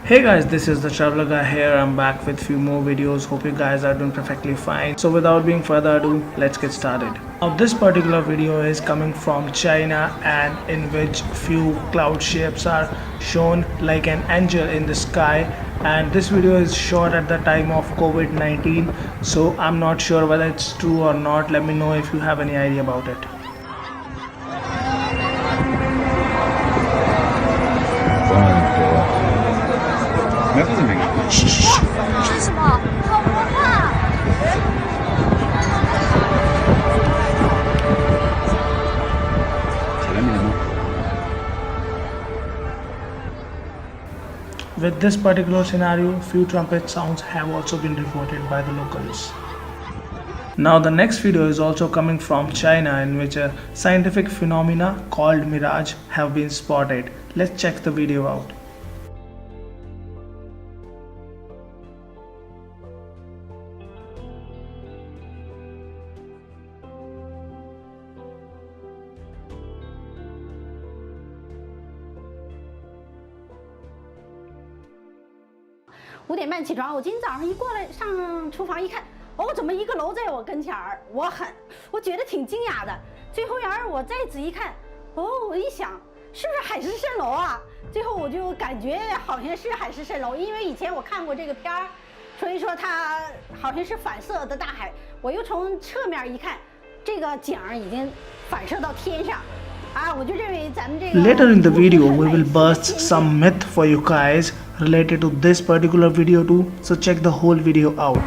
Hey guys, this is the Traveler Guy here. I'm back with few more videos. Hope you guys are doing perfectly fine. So without being further ado, let's get started. Now this particular video is coming from China, and in which few cloud shapes are shown like an angel in the sky, and this video is shot at the time of COVID-19, so I'm not sure whether it's true or not. Let me know if you have any idea about it. With this particular scenario, few trumpet sounds have also been reported by the locals. Now the next video is also coming from China, in which a scientific phenomena called mirage have been spotted. Let's check the video out.5点半起床，我今天早上一过来上厨房一看，哦，怎么一个楼在我跟前儿？我觉得挺惊讶的。最后我再仔细看，哦，我一想，是不是海市蜃楼啊？最后我就感觉好像是海市蜃楼，因为以前我看过这个片儿，所以说它好像是反射的大海。我又从侧面一看，这个景已经反射到天上。Later in the video, we will burst some myth for you guys related to this particular video too, so check the whole video out.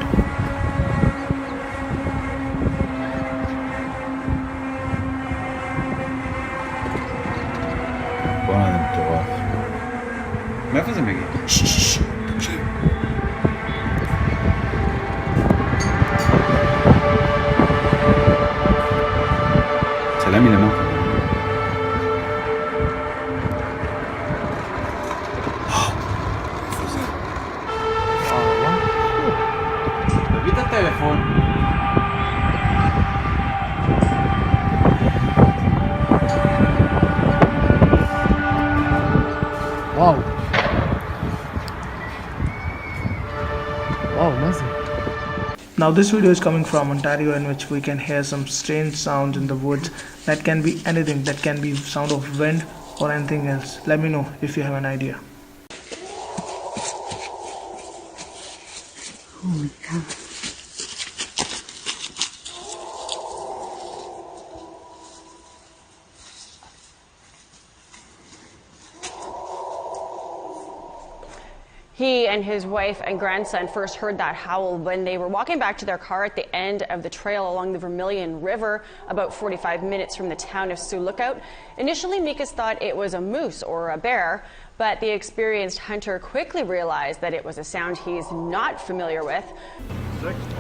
Wow. Wow, amazing. Now this video is coming from Ontario, in which we can hear some strange sounds in the woods. That can be anything, that can be sound of wind or anything else. Let me know if you have an idea. Oh my god. He and his wife and grandson first heard that howl when they were walking back to their car at the end of the trail along the Vermilion River, about 45 minutes from the town of Sioux Lookout. Initially, Mikas thought it was a moose or a bear, but the experienced hunter quickly realized that it was a sound he's not familiar with.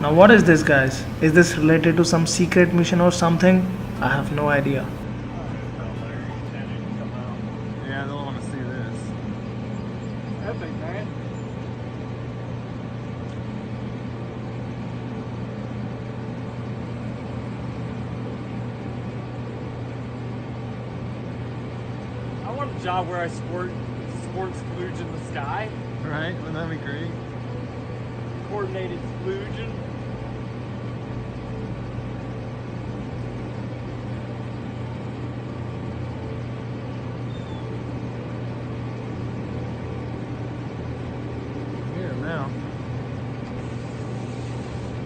Now what is this, guys? Is this related to some secret mission or something? I have no idea. Yeah, I don't want to see this. Epic, man. I want a job where I squirt splooge in the sky. Right? Wouldn't that be great? Coordinated splooging. Here now.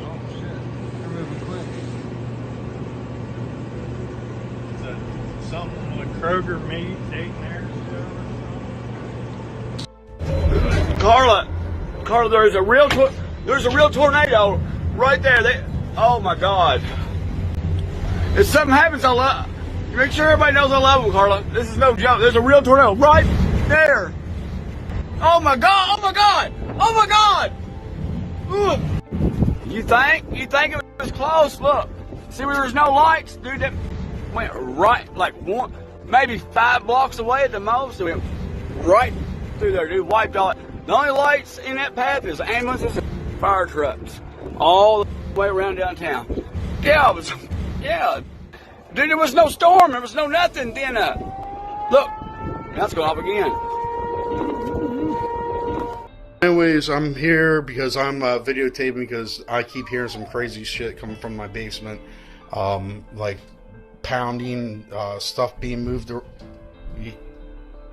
Oh shit. They're moving quick. Is that something with Kroger meat eating there? Carla, there's a real tornado right there. Oh my God! If something happens, make sure everybody knows I love them, Carla. This is no joke. There's a real tornado right there. Oh my God! Oh my God! Oh my God! Ugh. You think it was close? Look, see where there's no lights, dude. That went right like maybe 5 blocks away at the most. It went right through there, dude. Wiped all. The only lights in that path is ambulances and fire trucks all the way around downtown. Yeah, dude, there was no storm, there was no nothing. Then, look, that's going off again. Anyways, I'm here because I'm videotaping because I keep hearing some crazy shit coming from my basement. Like pounding, stuff being moved. You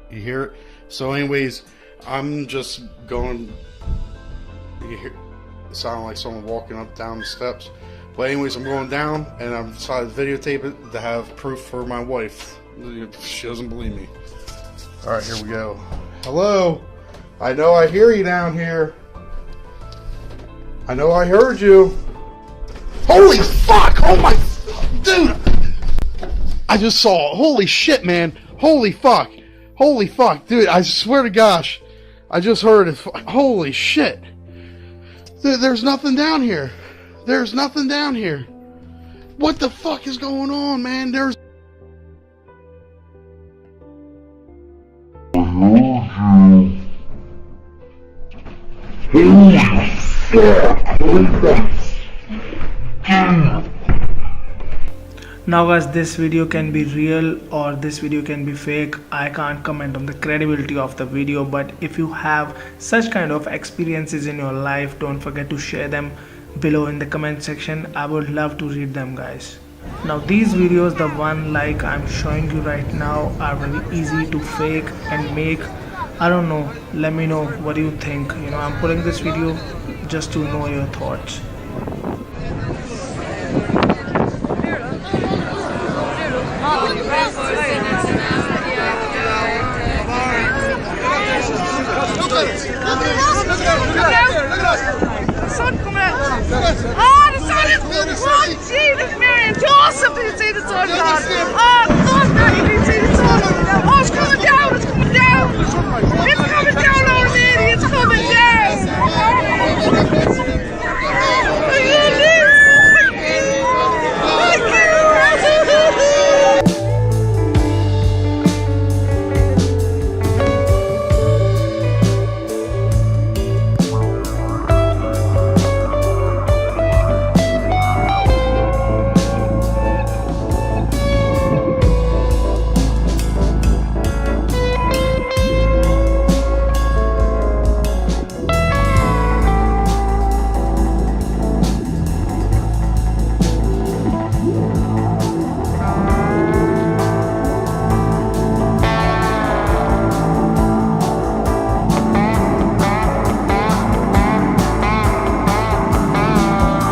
hear it? So anyways, I'm just going, you hear it sound like someone walking up down the steps. But anyways, I'm going down and I've decided to videotape it to have proof for my wife. She doesn't believe me. Alright, here we go. Hello? I know I hear you down here. I know I heard you. Holy fuck! Oh my... Dude! I just saw it. Holy shit, man. Holy fuck. Holy fuck. Dude, I swear to gosh. I just heard it. Holy shit. Dude, there's nothing down here. There's nothing down here. What the fuck is going on, man? There's... Now guys, this video can be real or this video can be fake. I can't comment on the credibility of the video, but if you have such kind of experiences in your life, don't forget to share them below in the comment section. I would love to read them, guys. Now these videos, the one like I'm showing you right now, are very easy to fake and make. I don't know, let me know what do you think. You know, I'm putting this video just to know your thoughts. The sun coming out. Oh, the sun is... Oh, Jesus, man. It's awesome to see the sun, God. Oh, God, man, you can see the sun. Oh, it's coming down. It's coming down. It's coming down, old lady. It's coming down.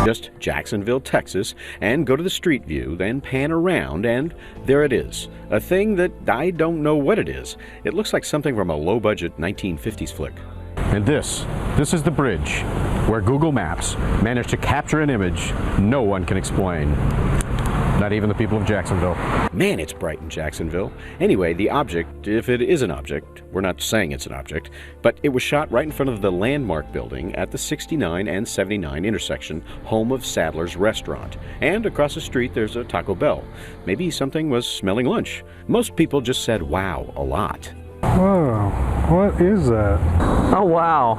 Just Jacksonville, Texas, and go to the street view, then pan around, and there it is. A thing that I don't know what it is. It looks like something from a low-budget 1950s flick. And this is the bridge where Google Maps managed to capture an image no one can explain. Not even the people of Jacksonville. Man, it's bright in Jacksonville. Anyway, the object, if it is an object, we're not saying it's an object, but it was shot right in front of the Landmark building at the 69 and 79 intersection, home of Sadler's Restaurant. And across the street, there's a Taco Bell. Maybe something was smelling lunch. Most people just said wow a lot. Whoa, what is that? Oh, wow.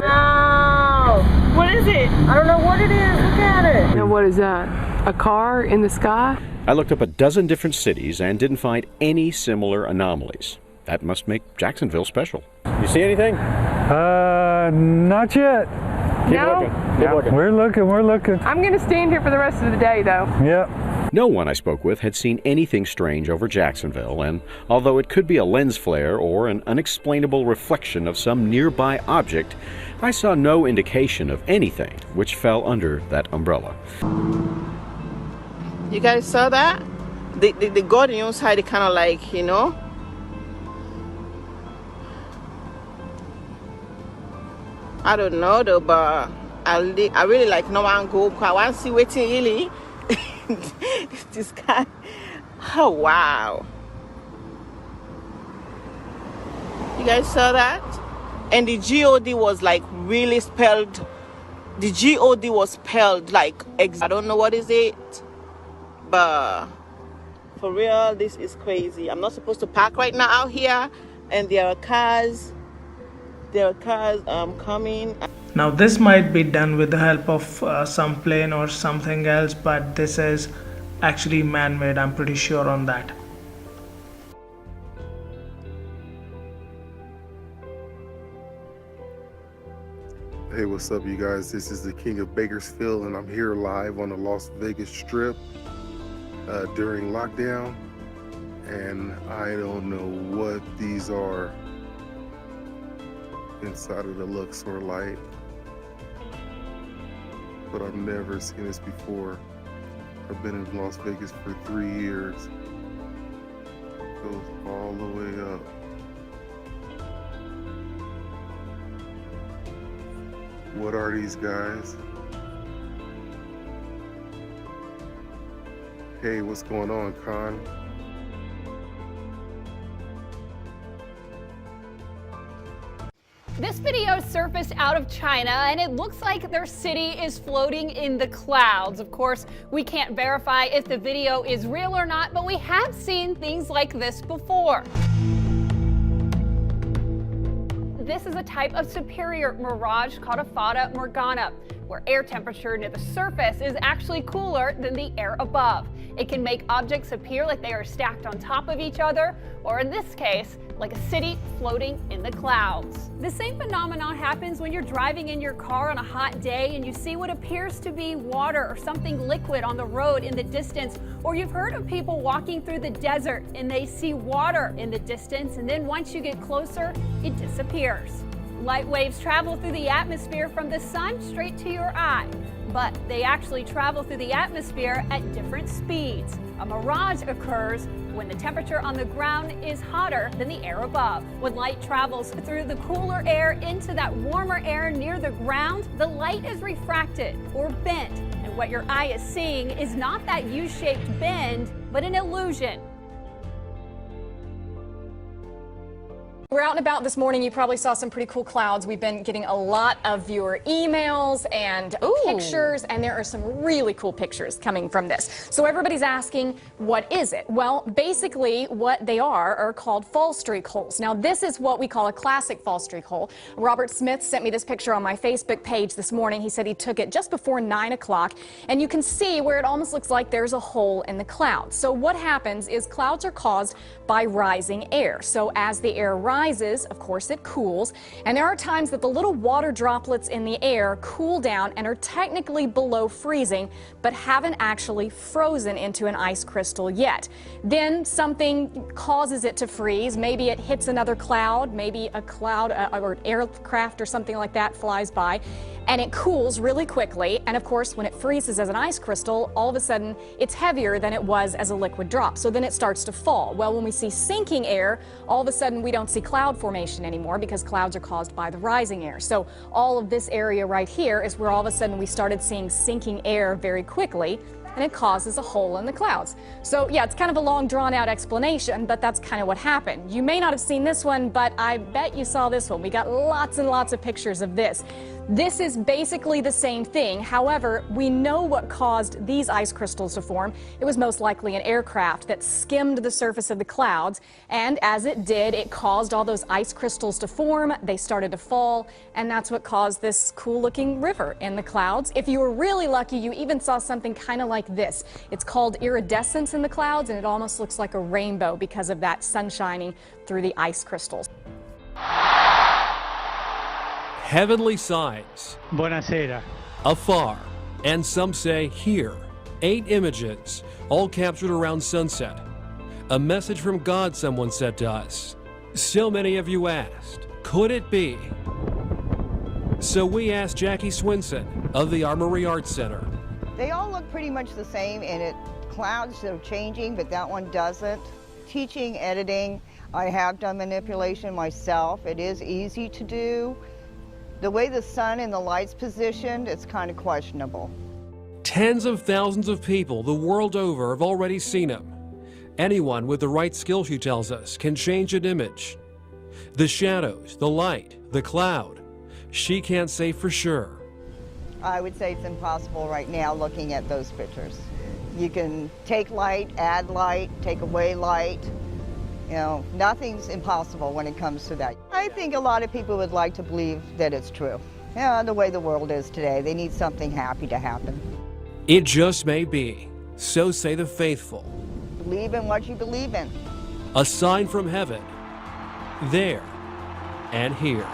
Wow. What is it? I don't know what it is. Look at it. Now, what is that? A car in the sky? I looked up a dozen different cities and didn't find any similar anomalies. That must make Jacksonville special. You see anything? Not yet. Keep looking. We're looking. I'm going to stand here for the rest of the day, though. Yep. No one I spoke with had seen anything strange over Jacksonville, and although it could be a lens flare or an unexplainable reflection of some nearby object, I saw no indication of anything which fell under that umbrella. You guys saw that? The guardian side, kind of like, you know. I don't know though, but I really like no one go. I want to see waiting really. This guy. Oh wow! You guys saw that? And the God was like really spelled. The God was spelled like I don't know what is it. But for real, this is crazy. I'm not supposed to park right now out here, and there are cars coming. Now this might be done with the help of some plane or something else, but this is actually man-made. I'm pretty sure on that. Hey, what's up, you guys? This is the King of Bakersfield, and I'm here live on the Las Vegas Strip during lockdown. And I don't know what these are inside of the Luxor light, but I've never seen this before. I've been in Las Vegas for 3 years. It goes all the way up. What are these guys? Hey, what's going on, Con? This video surfaced out of China, and it looks like their city is floating in the clouds. Of course, we can't verify if the video is real or not, but we have seen things like this before. This is a type of superior mirage called a fata morgana, where air temperature near the surface is actually cooler than the air above. It can make objects appear like they are stacked on top of each other, or in this case, like a city floating in the clouds. The same phenomenon happens when you're driving in your car on a hot day and you see what appears to be water or something liquid on the road in the distance, or you've heard of people walking through the desert and they see water in the distance, and then once you get closer, it disappears. Light waves travel through the atmosphere from the sun straight to your eye, but they actually travel through the atmosphere at different speeds. A mirage occurs when the temperature on the ground is hotter than the air above. When light travels through the cooler air into that warmer air near the ground, the light is refracted or bent, and what your eye is seeing is not that U-shaped bend, but an illusion. We're out and about this morning. You probably saw some pretty cool clouds. We've been getting a lot of viewer emails and pictures, and there are some really cool pictures coming from this. So everybody's asking, what is it? Well, basically what they are called fall streak holes. Now, this is what we call a classic fall streak hole. Robert Smith sent me this picture on my Facebook page this morning. He said he took it just before 9 o'clock, and you can see where it almost looks like there's a hole in the clouds. So what happens is clouds are caused by rising air. So as the air rises, of course it cools, and there are times that the little water droplets in the air cool down and are technically below freezing, but haven't actually frozen into an ice crystal yet. Then something causes it to freeze. Maybe it hits another cloud, maybe a cloud or an aircraft or something like that flies by, and it cools really quickly. And of course, when it freezes as an ice crystal, all of a sudden it's heavier than it was as a liquid drop. So then it starts to fall. Well, when we see sinking air, all of a sudden we don't see cloud formation anymore because clouds are caused by the rising air. So all of this area right here is where all of a sudden we started seeing sinking air very quickly, and it causes a hole in the clouds. So yeah, it's kind of a long drawn out explanation, but that's kind of what happened. You may not have seen this one, but I bet you saw this one. We got lots and lots of pictures of this. This is basically the same thing. However, we know what caused these ice crystals to form. It was most likely an aircraft that skimmed the surface of the clouds, and as it did, it caused all those ice crystals to form. They started to fall, and that's what caused this cool looking river in the clouds. If you were really lucky, you even saw something kind of like this. It's called iridescence in the clouds, and it almost looks like a rainbow because of that sun shining through the ice crystals. Heavenly signs. Buonasera. Afar, and some say here. 8 images, all captured around sunset. A message from God, someone said to us. So many of you asked, could it be? So we asked Jackie Swinson of the Armory Arts Center. They all look pretty much the same, and clouds are changing, but that one doesn't. Teaching, editing, I have done manipulation myself. It is easy to do. The way the sun and the light's positioned, it's kind of questionable. Tens of thousands of people the world over have already seen him. Anyone with the right skill, she tells us, can change an image. The shadows, the light, the cloud. She can't say for sure. I would say it's impossible right now looking at those pictures. You can take light, add light, take away light. You know, nothing's impossible when it comes to that. I think a lot of people would like to believe that it's true. Yeah, the way the world is today, they need something happy to happen. It just may be. So say the faithful. Believe in what you believe in. A sign from heaven, there and here.